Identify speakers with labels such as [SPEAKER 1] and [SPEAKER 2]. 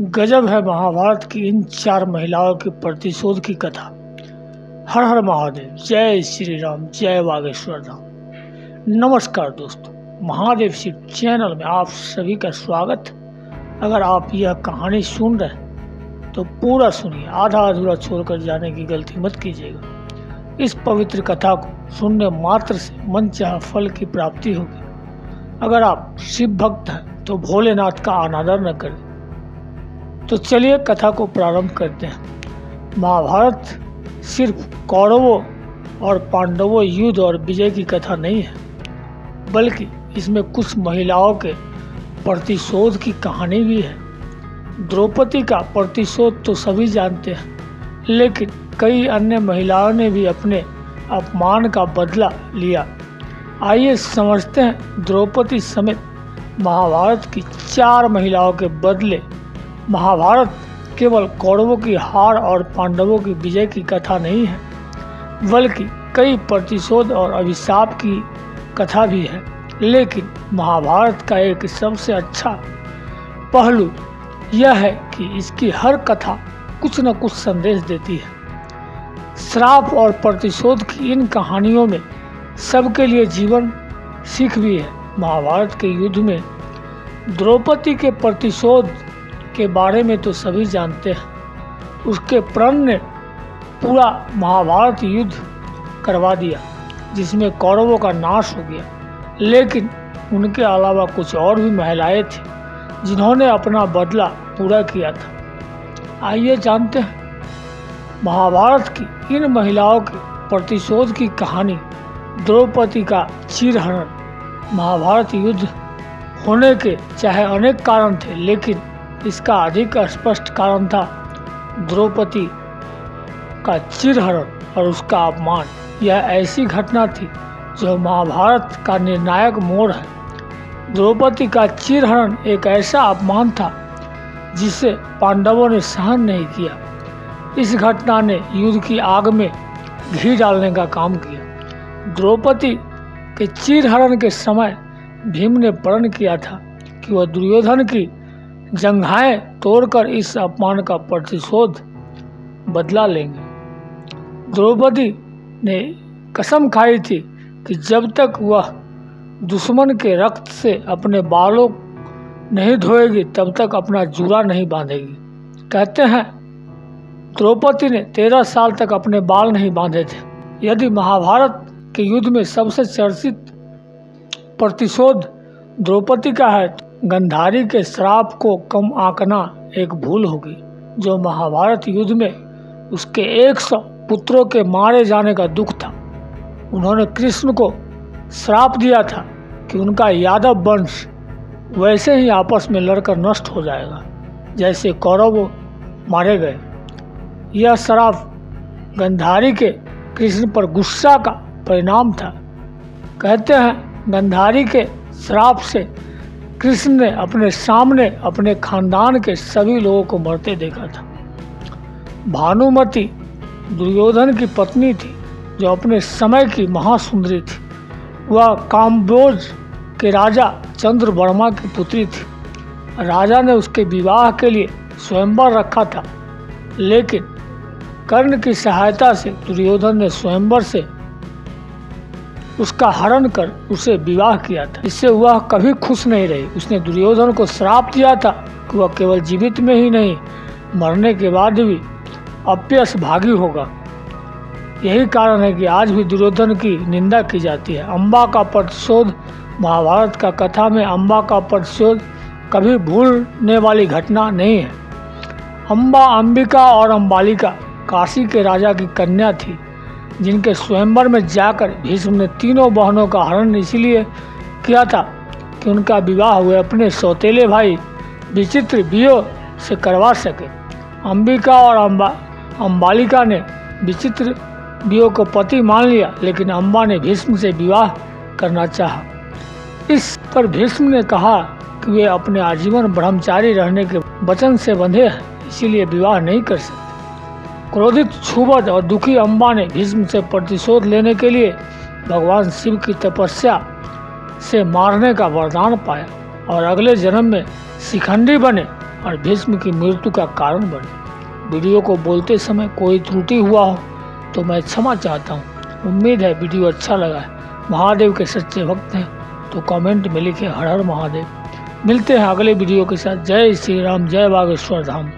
[SPEAKER 1] गजब है महाभारत की इन 4 महिलाओं के प्रतिशोध की कथा। हर हर महादेव, जय श्री राम, जय बागेश्वर धाम। नमस्कार दोस्तों, महादेव शिव चैनल में आप सभी का स्वागत। अगर आप यह कहानी सुन रहे हैं तो पूरा सुनिए, आधा अधूरा छोड़कर जाने की गलती मत कीजिएगा। इस पवित्र कथा को सुनने मात्र से मन चाहा फल की प्राप्ति होगी। अगर आप शिव भक्त हैं तो भोलेनाथ का अनादर न करें। तो चलिए कथा को प्रारंभ करते हैं। महाभारत सिर्फ कौरवों और पांडवों युद्ध और विजय की कथा नहीं है, बल्कि इसमें कुछ महिलाओं के प्रतिशोध की कहानी भी है। द्रौपदी का प्रतिशोध तो सभी जानते हैं, लेकिन कई अन्य महिलाओं ने भी अपने अपमान का बदला लिया। आइए समझते हैं द्रौपदी समेत महाभारत की 4 महिलाओं के बदले। महाभारत केवल कौरवों की हार और पांडवों की विजय की कथा नहीं है, बल्कि कई प्रतिशोध और अभिशाप की कथा भी है। लेकिन महाभारत का एक सबसे अच्छा पहलू यह है कि इसकी हर कथा कुछ न कुछ संदेश देती है। श्राप और प्रतिशोध की इन कहानियों में सबके लिए जीवन सीख भी है। महाभारत के युद्ध में द्रौपदी के प्रतिशोध के बारे में तो सभी जानते हैं। उसके प्रण ने पूरा महाभारत युद्ध करवा दिया, जिसमें कौरवों का नाश हो गया। लेकिन उनके अलावा कुछ और भी महिलाएं थीं जिन्होंने अपना बदला पूरा किया था। आइए जानते हैं महाभारत की इन महिलाओं के प्रतिशोध की कहानी। द्रौपदी का चीरहरण। महाभारत युद्ध होने के चाहे अनेक कारण थे, लेकिन इसका अधिक स्पष्ट कारण था द्रौपदी का चीरहरण और उसका अपमान। यह ऐसी घटना थी जो महाभारत का निर्णायक मोड़ है। द्रौपदी का चीरहरण एक ऐसा अपमान था जिसे पांडवों ने सहन नहीं किया। इस घटना ने युद्ध की आग में घी डालने का काम किया। द्रौपदी के चीरहरण के समय भीम ने प्रण किया था कि वह दुर्योधन की जंघाएं तोड़कर इस अपमान का प्रतिशोध बदला लेंगे। द्रौपदी ने कसम खाई थी कि जब तक वह दुश्मन के रक्त से अपने बालों नहीं धोएगी तब तक अपना जूरा नहीं बांधेगी। कहते हैं द्रौपदी ने 13 साल तक अपने बाल नहीं बांधे थे। यदि महाभारत के युद्ध में सबसे चर्चित प्रतिशोध द्रौपदी का है, गंधारी के श्राप को कम आंकना एक भूल होगी। जो महाभारत युद्ध में उसके 100 पुत्रों के मारे जाने का दुख था। उन्होंने कृष्ण को श्राप दिया था कि उनका यादव वंश वैसे ही आपस में लड़कर नष्ट हो जाएगा जैसे कौरव मारे गए। यह श्राप गंधारी के कृष्ण पर गुस्सा का परिणाम था। कहते हैं गंधारी के श्राप से कृष्ण ने अपने सामने अपने खानदान के सभी लोगों को मरते देखा था। भानुमति दुर्योधन की पत्नी थी, जो अपने समय की महासुंदरी थी। वह काम्बोज के राजा चंद्रवर्मा की पुत्री थी। राजा ने उसके विवाह के लिए स्वयंवर रखा था, लेकिन कर्ण की सहायता से दुर्योधन ने स्वयंवर से उसका हरण कर उसे विवाह किया था। इससे वह कभी खुश नहीं रही। उसने दुर्योधन को श्राप दिया था कि वह केवल जीवित में ही नहीं, मरने के बाद भी अपयश भागी होगा। यही कारण है कि आज भी दुर्योधन की निंदा की जाती है। अम्बा का प्रतिशोध। महाभारत का कथा में अम्बा का प्रतिशोध कभी भूलने वाली घटना नहीं है। अम्बा, अंबिका और अम्बालिका काशी के राजा की कन्या थी, जिनके स्वयंवर में जाकर भीष्म ने तीनों बहनों का हरण इसलिए किया था कि उनका विवाह हुए अपने सौतेले भाई विचित्र बियो से करवा सके। अंबिका और अम्बालिका ने विचित्र बियो को पति मान लिया, लेकिन अम्बा ने भीष्म से विवाह करना चाहा। इस पर भीष्म ने कहा कि वे अपने आजीवन ब्रह्मचारी रहने के वचन से बंधे हैं, इसीलिए विवाह नहीं कर सकते। क्रोधित, क्षुब्ध और दुखी अम्बा ने भीष्म से प्रतिशोध लेने के लिए भगवान शिव की तपस्या से मारने का वरदान पाया और अगले जन्म में शिखंडी बने और भीष्म की मृत्यु का कारण बने। वीडियो को बोलते समय कोई त्रुटि हुआ हो तो मैं क्षमा चाहता हूँ। उम्मीद है वीडियो अच्छा लगा है। महादेव के सच्चे भक्त हैं तो कमेंट में लिखे हर हर महादेव। मिलते हैं अगले वीडियो के साथ। जय श्री राम, जय बागेश्वर धाम।